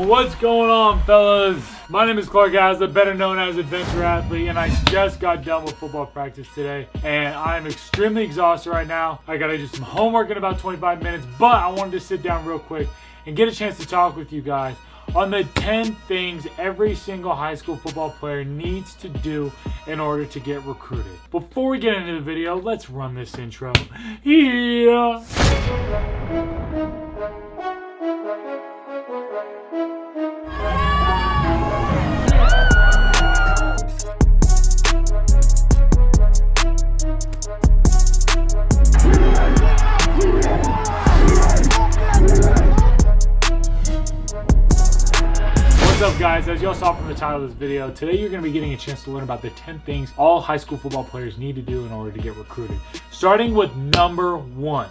What's going on, fellas? My name is Clark Hazza, better known as Adventure Athlete, and I just got done with football practice today, and I'm extremely exhausted right now. I gotta do some homework in about 25 minutes, but I wanted to sit down real quick and get a chance to talk with you guys on the 10 things every single high school football player needs to do in order to get recruited. Before we get into the video, let's run this intro. Yeah. What's up, guys? As y'all saw from the title of this video, today you're going to be getting a chance to learn about the 10 things all high school football players need to do in order to get recruited. Starting with number 1.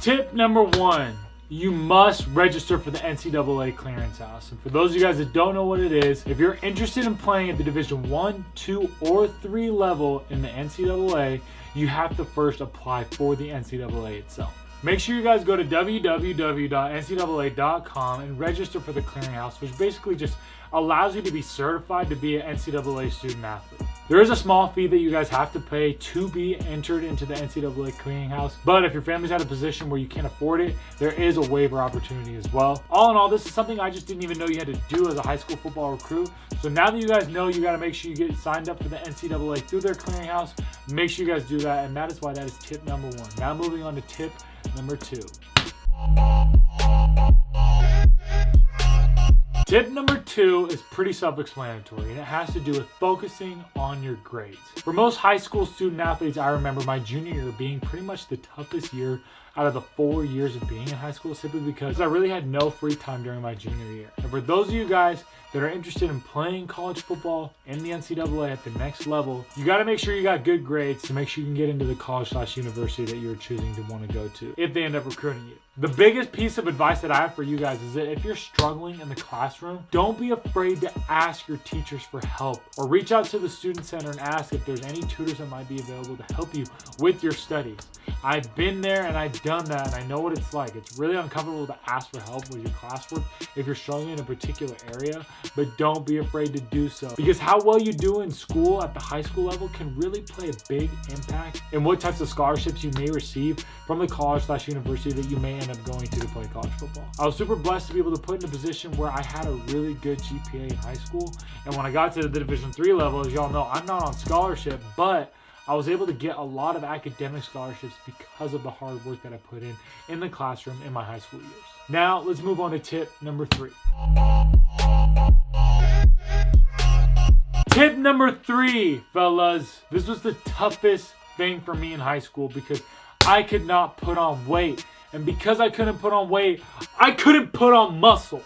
Tip number 1. You must register for the NCAA Clearance House. And for those of you guys that don't know what it is, if you're interested in playing at the Division 1, 2, or 3 level in the NCAA, you have to first apply for the NCAA itself. Make sure you guys go to www.ncaa.com and register for the clearinghouse, which basically just allows you to be certified to be an NCAA student athlete. There is a small fee that you guys have to pay to be entered into the NCAA clearinghouse, but if your family's at a position where you can't afford it, there is a waiver opportunity as well. All in all, this is something I just didn't even know you had to do as a high school football recruit. So now that you guys know, you got to make sure you get signed up for the NCAA through their clearinghouse. Make sure you guys do that, and that is why that is tip number 1. Now moving on to tip number 2. Tip number 2 is pretty self-explanatory, and it has to do with focusing on your grades. For most high school student athletes, I remember my junior year being pretty much the toughest year out of the 4 years of being in high school, simply because I really had no free time during my junior year. And for those of you guys that are interested in playing college football in the NCAA at the next level, you got to make sure you got good grades to make sure you can get into the college/university that you're choosing to want to go to if they end up recruiting you. The biggest piece of advice that I have for you guys is that if you're struggling in the classroom, don't be afraid to ask your teachers for help, or reach out to the student center and ask if there's any tutors that might be available to help you with your studies. I've been there and I've done that, and I know what it's like. It's really uncomfortable to ask for help with your classwork if you're struggling in a particular area, but don't be afraid to do so, because how well you do in school at the high school level can really play a big impact in what types of scholarships you may receive from the college/university that you may end up going to play college football. I was super blessed to be able to put in a position where I had a really good GPA in high school, and when I got to the Division 3 level, as y'all know, I'm not on scholarship, but I was able to get a lot of academic scholarships because of the hard work that I put in the classroom in my high school years. Now, let's move on to tip number 3. Tip number 3, fellas. This was the toughest thing for me in high school because I could not put on weight. And because I couldn't put on weight, I couldn't put on muscle.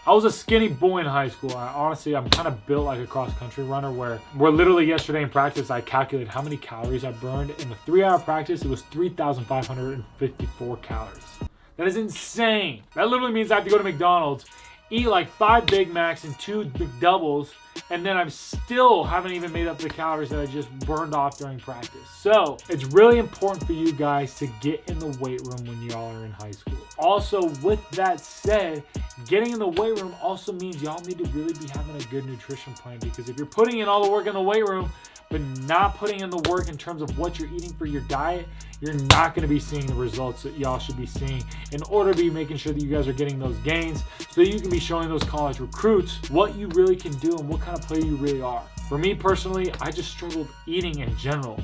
I was a skinny boy in high school. Honestly, I'm kind of built like a cross-country runner where literally yesterday in practice, I calculated how many calories I burned. In the 3-hour practice, it was 3,554 calories. That is insane. That literally means I have to go to McDonald's, eat like 5 Big Macs and 2 McDoubles, and then I still haven't even made up the calories that I just burned off during practice. So it's really important for you guys to get in the weight room when y'all are in high school. Also, with that said, getting in the weight room also means y'all need to really be having a good nutrition plan, because if you're putting in all the work in the weight room but not putting in the work in terms of what you're eating for your diet, you're not going to be seeing the results that y'all should be seeing in order to be making sure that you guys are getting those gains so that you can be showing those college recruits what you really can do and what kind of player you really are. For me personally, I just struggled eating in general.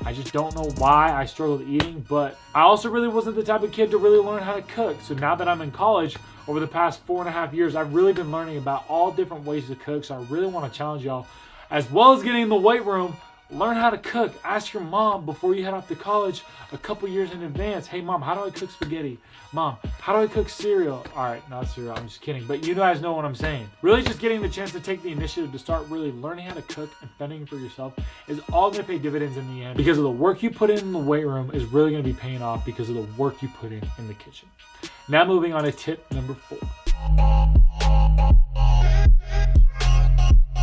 I just don't know why I struggled eating, but I also really wasn't the type of kid to really learn how to cook. So now that I'm in college, over the past 4.5 years, I've really been learning about all different ways to cook. So I really want to challenge y'all, as well as getting in the weight room, learn how to cook. Ask your mom before you head off to college a couple years in advance. Hey mom, how do I cook spaghetti? Mom, how do I cook cereal? All right, not cereal, I'm just kidding. But you guys know what I'm saying. Really just getting the chance to take the initiative to start really learning how to cook and fending for yourself is all going to pay dividends in the end, because of the work you put in the weight room is really going to be paying off because of the work you put in the kitchen. Now moving on to tip number 4.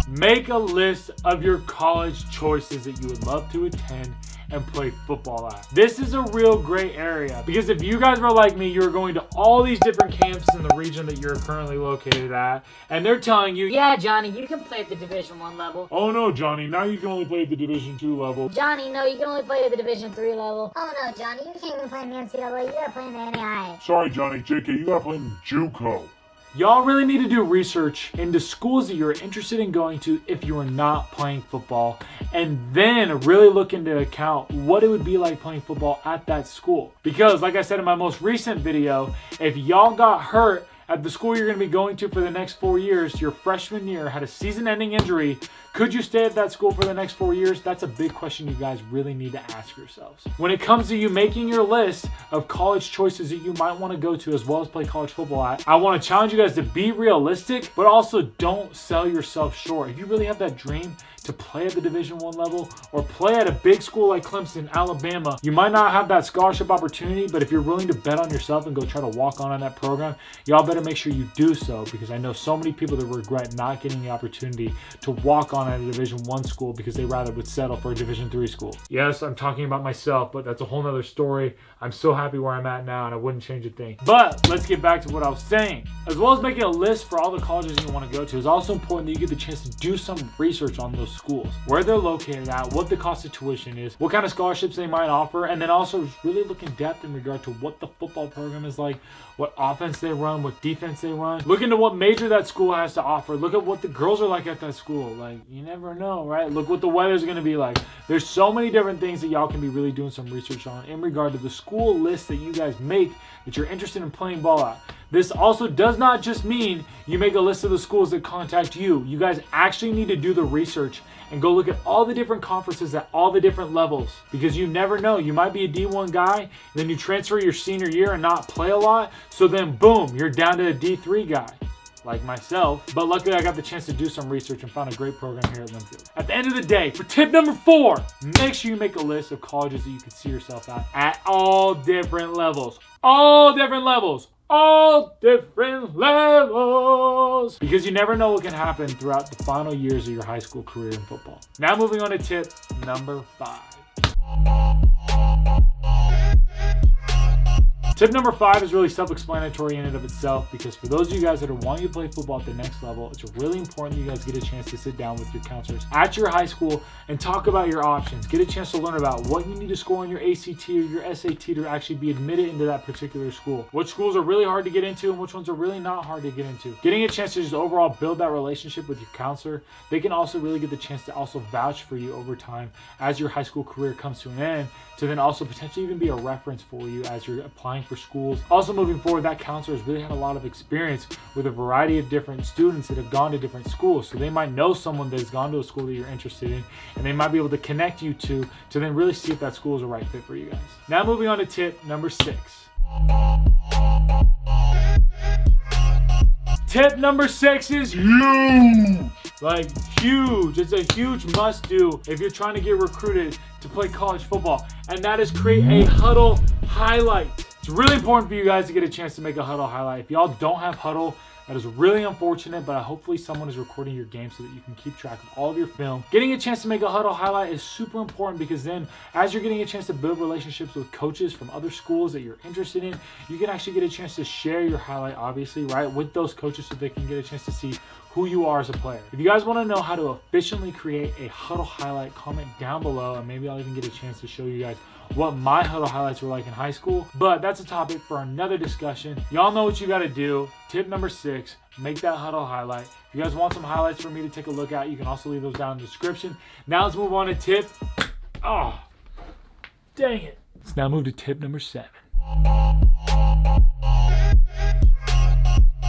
Make a list of your college choices that you would love to attend and play football at. This is a real great area because if you guys were like me, you're going to all these different camps in the region that you're currently located at, and they're telling you, yeah, Johnny, you can play at the Division 1 level. oh no, Johnny, now you can only play at the Division 2 level. Johnny, no, you can only play at the Division 3 level. Oh no, Johnny, you can't even play in the NCAA. You gotta play in the NAIA. Sorry, Johnny, JK, you gotta play in JUCO. Y'all really need to do research into schools that you're interested in going to if you are not playing football, and then really look into account what it would be like playing football at that school. Because like I said in my most recent video, if y'all got hurt at the school you're going to be going to for the next 4 years, your freshman year had a season-ending injury, could you stay at that school for the next 4 years? That's a big question you guys really need to ask yourselves. When it comes to you making your list of college choices that you might want to go to as well as play college football at, I want to challenge you guys to be realistic, but also don't sell yourself short. If you really have that dream to play at the Division 1 level or play at a big school like Clemson, Alabama, you might not have that scholarship opportunity, but if you're willing to bet on yourself and go try to walk on that program, y'all better make sure you do so, because I know so many people that regret not getting the opportunity to walk on at a Division 1 school because they rather would settle for a Division 3 school. Yes, I'm talking about myself, but that's a whole nother story. I'm so happy where I'm at now and I wouldn't change a thing. But let's get back to what I was saying. As well as making a list for all the colleges you want to go to, it's also important that you get the chance to do some research on those schools, where they're located at, what the cost of tuition is, what kind of scholarships they might offer, and then also really look in depth in regard to what the football program is like, what offense they run, what defense they run. Look into what major that school has to offer. Look at what the girls are like at that school. Like, you never know, right? Look what the weather's going to be like. There's so many different things that y'all can be really doing some research on in regard to the school list that you guys make that you're interested in playing ball at. This also does not just mean you make a list of the schools that contact you. You guys actually need to do the research and go look at all the different conferences at all the different levels, because you never know. You might be a D1 guy, and then you transfer your senior year and not play a lot, so then boom, you're down to a D3 guy, like myself. But luckily I got the chance to do some research and found a great program here at Linfield. At the end of the day, for tip number 4, make sure you make a list of colleges that you can see yourself at all different levels. All different levels. All different levels, because you never know what can happen throughout the final years of your high school career in football. Now moving on to tip number 5. Tip number 5 is really self-explanatory in and of itself, because for those of you guys that are wanting to play football at the next level, it's really important that you guys get a chance to sit down with your counselors at your high school and talk about your options. Get a chance to learn about what you need to score in your ACT or your SAT to actually be admitted into that particular school. Which schools are really hard to get into and which ones are really not hard to get into. Getting a chance to just overall build that relationship with your counselor, they can also really get the chance to also vouch for you over time as your high school career comes to an end, to then also potentially even be a reference for you as you're applying for schools. Also moving forward, that counselor has really had a lot of experience with a variety of different students that have gone to different schools. So they might know someone that's gone to a school that you're interested in, and they might be able to connect you to then really see if that school is a right fit for you guys. Now moving on to tip number 6. Tip number 6 is huge. Like huge. It's a huge must do if you're trying to get recruited to play college football, and that is create a huddle highlight. It's really important for you guys to get a chance to make a huddle highlight. If y'all don't have huddle, that is really unfortunate, but hopefully someone is recording your game so that you can keep track of all of your film. Getting a chance to make a huddle highlight is super important, because then as you're getting a chance to build relationships with coaches from other schools that you're interested in, you can actually get a chance to share your highlight, obviously, right, with those coaches so they can get a chance to see who you are as a player. If you guys want to know how to efficiently create a huddle highlight, comment down below, and maybe I'll even get a chance to show you guys what my huddle highlights were like in high school. But that's a topic for another discussion. Y'all know what you got to do. Tip number 6, make that huddle highlight. If you guys want some highlights for me to take a look at, you can also leave those down in the description. Now let's move on to tip. Oh, dang it. Let's now move to tip number 7.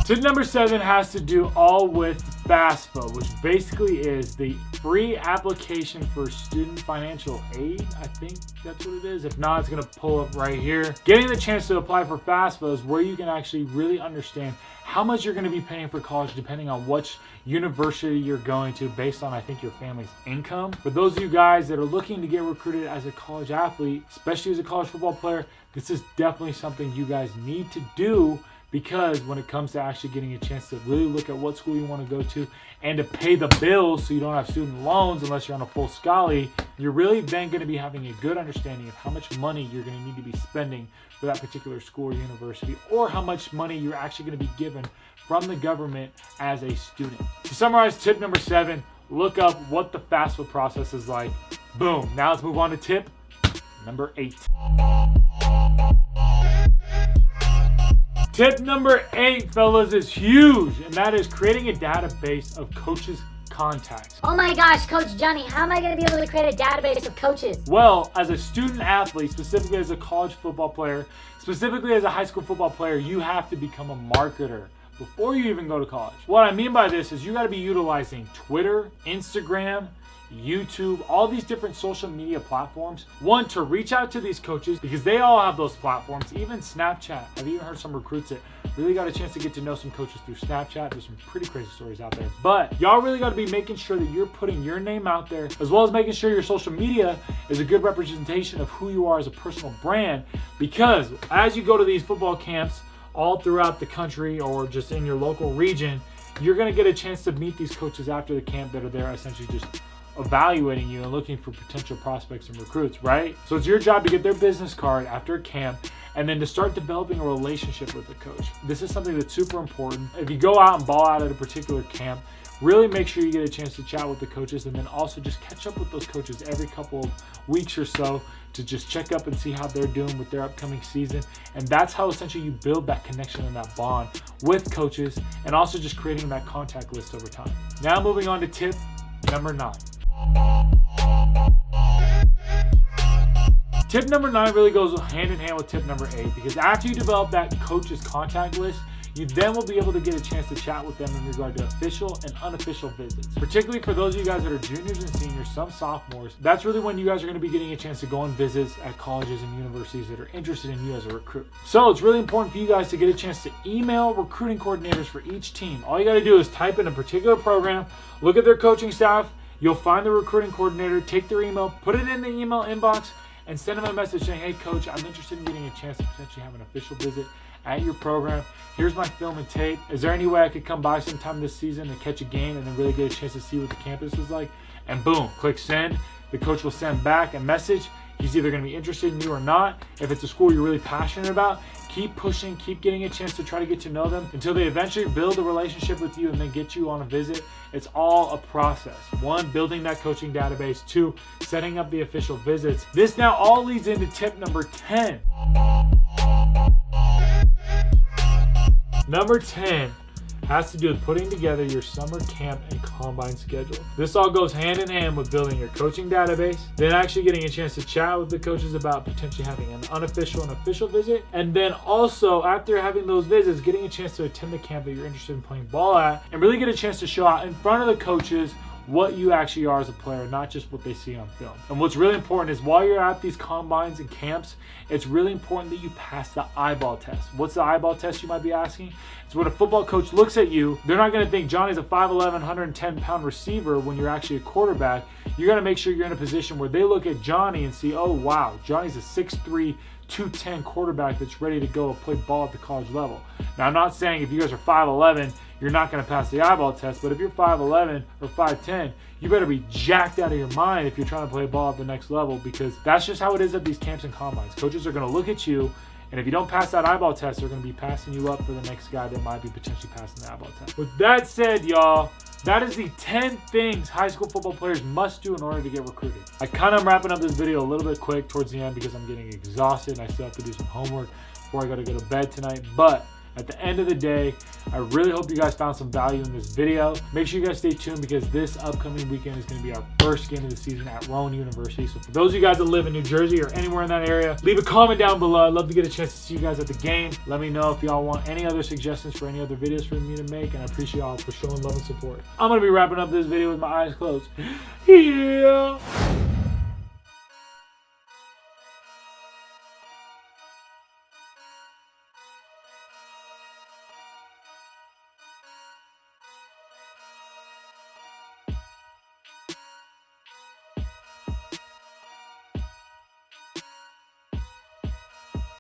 Tip number 7 has to do all with FAFSA, which basically is the free application for student financial aid. I think that's what it is. If not, it's going to pull up right here. Getting the chance to apply for FAFSA is where you can actually really understand how much you're going to be paying for college depending on which university you're going to, based on, I think, your family's income. For those of you guys that are looking to get recruited as a college athlete, especially as a college football player, this is definitely something you guys need to do, because when it comes to actually getting a chance to really look at what school you want to go to and to pay the bills so you don't have student loans unless you're on a full scholarly, you're really then going to be having a good understanding of how much money you're going to need to be spending for that particular school or university, or how much money you're actually going to be given from the government as a student. To summarize tip number 7, look up what the FAFSA process is like. Boom. Now let's move on to tip number 8. Tip number 8, fellas, is huge, and that is creating a database of coaches' contacts. Oh my gosh, Coach Johnny, how am I going to be able to create a database of coaches? Well, as a student athlete, specifically as a college football player, specifically as a high school football player, you have to become a marketer before you even go to college. What I mean by this is you got to be utilizing Twitter, Instagram, YouTube, all these different social media platforms. One, to reach out to these coaches because they all have those platforms. Even Snapchat. I've even heard some recruits that really got a chance to get to know some coaches through Snapchat. There's some pretty crazy stories out there. But y'all really got to be making sure that you're putting your name out there, as well as making sure your social media is a good representation of who you are as a personal brand. Because as you go to these football camps all throughout the country or just in your local region, you're going to get a chance to meet these coaches after the camp that are there essentially just evaluating you and looking for potential prospects and recruits, right? So it's your job to get their business card after a camp and then to start developing a relationship with the coach. This is something that's super important. If you go out and ball out at a particular camp, really make sure you get a chance to chat with the coaches, and then also just catch up with those coaches every couple of weeks or so to just check up and see how they're doing with their upcoming season. And that's how essentially you build that connection and that bond with coaches, and also just creating that contact list over time. Now moving on to tip number 9. Tip number 9 really goes hand in hand with tip number 8, because after you develop that coach's contact list, you then will be able to get a chance to chat with them in regard to official and unofficial visits. Particularly for those of you guys that are juniors and seniors, some sophomores, that's really when you guys are going to be getting a chance to go on visits at colleges and universities that are interested in you as a recruit. So it's really important for you guys to get a chance to email recruiting coordinators for each team. All you got to do is type in a particular program, look at their coaching staff, you'll find the recruiting coordinator, take their email, put it in the email inbox, and send them a message saying, hey coach, I'm interested in getting a chance to potentially have an official visit at your program. Here's my film and tape. Is there any way I could come by sometime this season and catch a game and then really get a chance to see what the campus is like? And boom, click send. The coach will send back a message. He's either going to be interested in you or not. If it's a school you're really passionate about, keep pushing, keep getting a chance to try to get to know them until they eventually build a relationship with you and then get you on a visit. It's all a process. 1, building that coaching database. 2, setting up the official visits. This now all leads into tip number 10. Number 10 has to do with putting together your summer camp and combine schedule. This all goes hand in hand with building your coaching database, then actually getting a chance to chat with the coaches about potentially having an unofficial and official visit, and then also after having those visits, getting a chance to attend the camp that you're interested in playing ball at, and really get a chance to show out in front of the coaches what you actually are as a player, not just what they see on film. And what's really important is while you're at these combines and camps, it's really important that you pass the eyeball test. What's the eyeball test, you might be asking? It's when a football coach looks at you, they're not going to think Johnny's a 5'11", 110-pound receiver when you're actually a quarterback. You're going to make sure you're in a position where they look at Johnny and see, oh wow, Johnny's a 6'3", 210 quarterback that's ready to go play ball at the college level. Now, I'm not saying if you guys are 5'11", you're not going to pass the eyeball test, but if you're 5'11" or 5'10", you better be jacked out of your mind if you're trying to play ball at the next level, because that's just how it is at these camps and combines. Coaches are going to look at you, and if you don't pass that eyeball test, they're going to be passing you up for the next guy that might be potentially passing the eyeball test. With that said, y'all, that is the 10 things high school football players must do in order to get recruited. I kind of am wrapping up this video a little bit quick towards the end because I'm getting exhausted and I still have to do some homework before I got to go to bed tonight. But at the end of the day, I really hope you guys found some value in this video. Make sure you guys stay tuned because this upcoming weekend is going to be our first game of the season at Rowan University. So for those of you guys that live in New Jersey or anywhere in that area, leave a comment down below. I'd love to get a chance to see you guys at the game. Let me know if y'all want any other suggestions for any other videos for me to make, and I appreciate y'all for showing love and support. I'm going to be wrapping up this video with my eyes closed. Yeah.